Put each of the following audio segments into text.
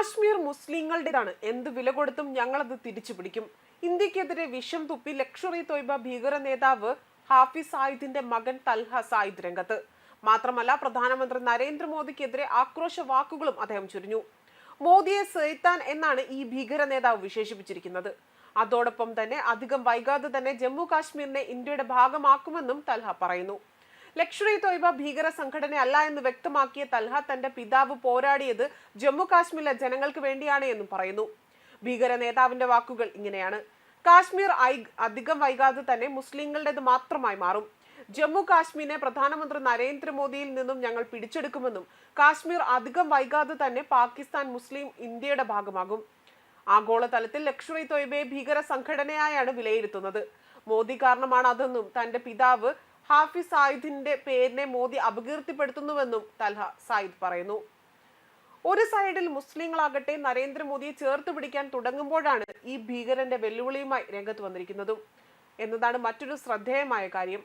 കാശ്മീർ മുസ്ലിങ്ങളുടേതാണ്, എന്ത് വില കൊടുത്തും ഞങ്ങളത് തിരിച്ചു പിടിക്കും. ഇന്ത്യക്കെതിരെ വിഷം തുപ്പി ലഷ്കർ-ഇ തോയ്ബ ഭീകര നേതാവ് ഹാഫിസ് സായിദിന്റെ മകൻ തൽഹ സായിദ് രംഗത്ത്. മാത്രമല്ല, പ്രധാനമന്ത്രി നരേന്ദ്രമോദിക്കെതിരെ ആക്രോശ വാക്കുകളും അദ്ദേഹം ചൊരിഞ്ഞു. മോദിയെ സൈത്താൻ എന്നാണ് ഈ ഭീകര നേതാവ് വിശേഷിപ്പിച്ചിരിക്കുന്നത്. അതോടൊപ്പം തന്നെ അധികം വൈകാതെ തന്നെ ജമ്മു കാശ്മീരിനെ ഇന്ത്യയുടെ ഭാഗമാക്കുമെന്നും തൽഹ പറയുന്നു. ലഷ്കർ-ഇ തോയ്ബ ഭീകര സംഘടനയല്ല എന്ന് വ്യക്തമാക്കിയ തൽഹ തന്റെ പിതാവ് പോരാടിയത് ജമ്മു കാശ്മീരിലെ ജനങ്ങൾക്ക് വേണ്ടിയാണ് എന്നും പറയുന്നു. ഭീകര നേതാവിന്റെ വാക്കുകൾ ഇങ്ങനെയാണ്: കാശ്മീർ അധികം വൈകാതെ തന്നെ മുസ്ലിങ്ങളുടേത് മാത്രമായി മാറും. ജമ്മു കാശ്മീരിനെ പ്രധാനമന്ത്രി നരേന്ദ്രമോദിയിൽ നിന്നും ഞങ്ങൾ പിടിച്ചെടുക്കുമെന്നും കാശ്മീർ അധികം വൈകാതെ തന്നെ പാകിസ്ഥാൻ മുസ്ലിം ഇന്ത്യയുടെ ഭാഗമാകും. ആഗോളതലത്തിൽ ലഷ്കർ-ഇ തോയ്ബയെ ഭീകര സംഘടനയായാണ് വിലയിരുത്തുന്നത്. മോദി കാരണമാണ് അതെന്നും തന്റെ പിതാവ് ഹാഫിസ് സായിദിന്റെ പേരിനെ മോദി അപകീർത്തിപ്പെടുത്തുന്നുവെന്നും തൽഹ സായിദ് പറയുന്നു. ഒരു സൈഡിൽ മുസ്ലിങ്ങളാകട്ടെ നരേന്ദ്രമോദിയെ ചേർത്ത് പിടിക്കാൻ തുടങ്ങുമ്പോഴാണ് ഈ ഭീകരന്റെ വെല്ലുവിളിയുമായി രംഗത്ത് വന്നിരിക്കുന്നതും എന്നതാണ് മറ്റൊരു ശ്രദ്ധേയമായ കാര്യം.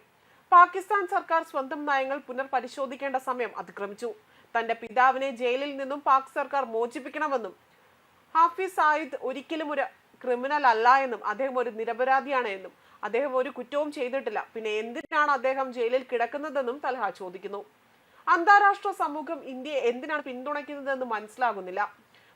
പാകിസ്ഥാൻ സർക്കാർ സ്വന്തം നയങ്ങൾ പുനർപരിശോധിക്കേണ്ട സമയം അതിക്രമിച്ചു. തന്റെ പിതാവിനെ ജയിലിൽ നിന്നും പാക് സർക്കാർ മോചിപ്പിക്കണമെന്നും ഹാഫിസ് സായിദ് ഒരിക്കലും ഒരു ക്രിമിനൽ അല്ല എന്നും അദ്ദേഹം ഒരു നിരപരാധിയാണ് എന്നും അദ്ദേഹം ഒരു കുറ്റവും ചെയ്തിട്ടില്ല, പിന്നെ എന്തിനാണ് അദ്ദേഹം ജയിലിൽ കിടക്കുന്നതെന്നും തൽഹ ചോദിക്കുന്നു. അന്താരാഷ്ട്ര സമൂഹം ഇന്ത്യയെ എന്തിനാണ് പിന്തുണയ്ക്കുന്നതെന്ന് മനസ്സിലാകുന്നില്ല.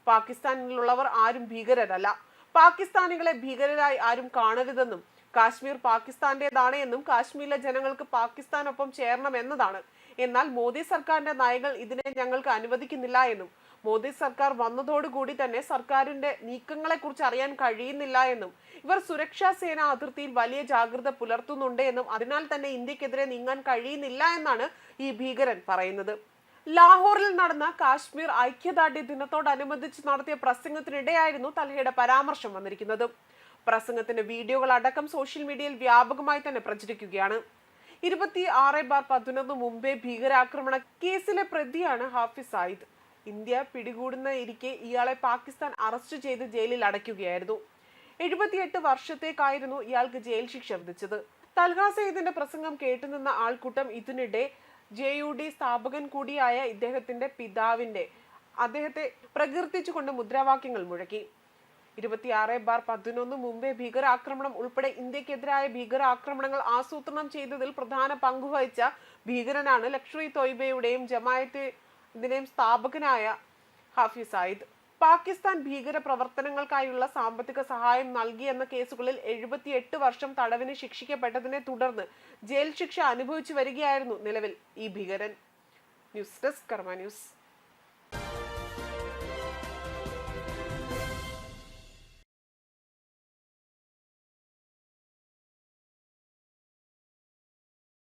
പാകിസ്ഥാനിലുള്ളവർ ആരും ഭീകരരല്ല. പാകിസ്ഥാനികളെ ഭീകരരായി ആരും കാണരുതെന്നും കാശ്മീർ പാകിസ്ഥാന്റേതാണ് എന്നും കാശ്മീരിലെ ജനങ്ങൾക്ക് പാകിസ്ഥാനൊപ്പം ചേരണം എന്നതാണ്. എന്നാൽ മോദി സർക്കാരിന്റെ നയങ്ങൾ ഇതിനെ ഞങ്ങൾക്ക് അനുവദിക്കുന്നില്ല എന്നും മോദി സർക്കാർ വന്നതോടുകൂടി തന്നെ സർക്കാരിന്റെ നീക്കങ്ങളെ കുറിച്ച് അറിയാൻ കഴിയുന്നില്ല എന്നും ഇവർ സുരക്ഷാ സേന അതിർത്തിയിൽ വലിയ ജാഗ്രത പുലർത്തുന്നുണ്ട് എന്നും അതിനാൽ തന്നെ ഇന്ത്യക്കെതിരെ നീങ്ങാൻ കഴിയുന്നില്ല എന്നാണ് ഈ ഭീകരൻ പറയുന്നത്. ലാഹോറിൽ നടന്ന കാശ്മീർ ഐക്യദാർഢ്യ ദിനത്തോടനുബന്ധിച്ച് നടത്തിയ പ്രസംഗത്തിനിടെയായിരുന്നു തൽഹയുടെ പരാമർശം വന്നിരിക്കുന്നത്. പ്രസംഗത്തിന്റെ വീഡിയോകൾ അടക്കം സോഷ്യൽ മീഡിയയിൽ വ്യാപകമായി തന്നെ പ്രചരിക്കുകയാണ്. 26/11 മുംബൈ ഭീകരാക്രമണ കേസിലെ പ്രതിയാണ് ഹാഫിസ് സായിദ്. ഇന്ത്യ പിടികൂടുന്നതിരിക്കെ ഇയാളെ പാകിസ്ഥാൻ അറസ്റ്റ് ചെയ്ത് ജയിലിൽ അടയ്ക്കുകയായിരുന്നു. 78 വർഷത്തേക്കായിരുന്നു ഇയാൾക്ക് ജയിൽ ശിക്ഷ വിധിച്ചത്. തൽഹ സയ്യിദിന്റെ പ്രസംഗം കേട്ടുനിന്ന ആൾക്കൂട്ടം ഇതിനിടെ JUD സ്ഥാപകൻ കൂടിയായ ഇദ്ദേഹത്തിന്റെ പിതാവിന്റെ അദ്ദേഹത്തെ പ്രകീർത്തിച്ചുകൊണ്ട് മുദ്രാവാക്യങ്ങൾ മുഴക്കി. 26/11 മുംബൈ ഭീകരാക്രമണം ഉൾപ്പെടെ ഇന്ത്യക്കെതിരായ ഭീകരാക്രമണങ്ങൾ ആസൂത്രണം ചെയ്തതിൽ പ്രധാന പങ്കുവഹിച്ച ഭീകരനാണ് ലഷ്കർ-ഇ തോയ്ബയുടെയും ജമാഅത്തിന്റെയും സ്ഥാപകനായ ഹാഫിസ് സായിദ്. പാകിസ്ഥാൻ ഭീകര പ്രവർത്തനങ്ങൾക്കായുള്ള സാമ്പത്തിക സഹായം നൽകിയെന്ന കേസുകളിൽ 78 വർഷം തടവിന് ശിക്ഷിക്കപ്പെട്ടതിനെ തുടർന്ന് ജയിൽ ശിക്ഷ അനുഭവിച്ചു വരികയായിരുന്നു നിലവിൽ ഈ ഭീകരൻ. ന്യൂസ് ഡെസ്ക് കർമ്മ ന്യൂസ്.